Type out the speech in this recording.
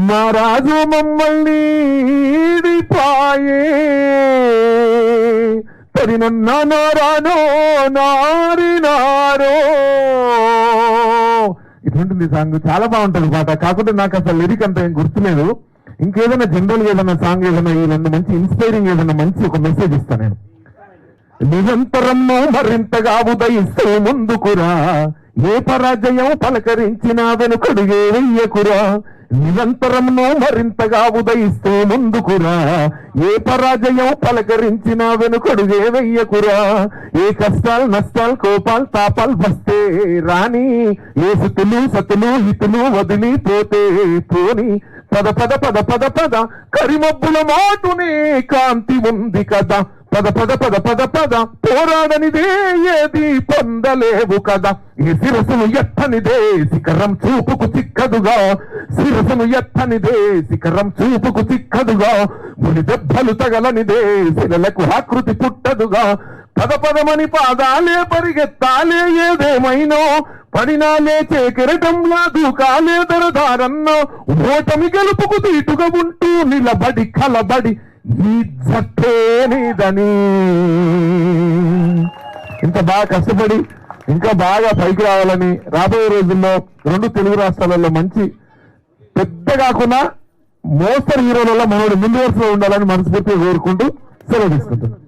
మా రాజు మమ్మల్ని పాయే పరినన్నారో నారినారో. ఇటువంటిది సాంగ్ చాలా బాగుంటుంది పాట. కాకపోతే నాకు అసలు లిరిక్ అంత ఏం గుర్తులేదు. ఇంకేదైనా జనరల్ ఏదైనా సాంగ్ ఏదైనా ఇలాంటి మంచి ఇన్స్పైరింగ్ ఏదైనా మంచి ఒక మెసేజ్ ఇస్తాను నేను. నిరంతరము మరింతగా ఉదయిస్తూ ముందుకురా, ఏ పరాజయం పలకరించిన వెనుకడుగే వెయ్యకురా. నిరంతరము మరింతగా ఉదయిస్తూ ముందుకురా, ఏ పరాజయం పలకరించిన వెనుకడుగే వెయ్యకురా. ఏ కష్టాలు నష్టాలు కోపాలు తాపాలు వస్తే రాని, ఏ సుతులు సతులు హితులు వదిలిపోతే పోని. పద పద పద పద పద కరిమబ్బుల మాటునే కాంతి ఉంది కదా. పద పద పద పద పద పోరాడనిదే ఏది పొందలేవు కదా. ఈ శిరసును ఎత్తనిదే శిఖరం చూపుకు చిక్కదుగా, శిరసును ఎత్తనిదే శిఖరం చూపుకు చిక్కదుగా. ముని దెబ్బలు తగలనిదే శిలలకు ఆకృతి పుట్టదుగా. పద పదమని పాదాలే పరిగెత్తాలే ఏదేమైనో, పడినా లేచే కిరటంలా దూకాలే దరదారన్నో. ఓటమి గెలుపుకు దీటుగా ఉంటూ నిలబడి కలబడి ఈ జట్టే నీదని. ఇంత బాగా కష్టపడి ఇంకా బాగా పైకి రావాలని, రాబోయే రోజుల్లో 2 తెలుగు రాష్ట్రాలలో మంచి పెద్ద కాకుండా మోస్తరు హీరోలలో మనోడు ముందు వరుసలో ఉండాలని మనస్ఫూర్తిగా కోరుకుంటూ సెలవు తీసుకుంటున్నాను.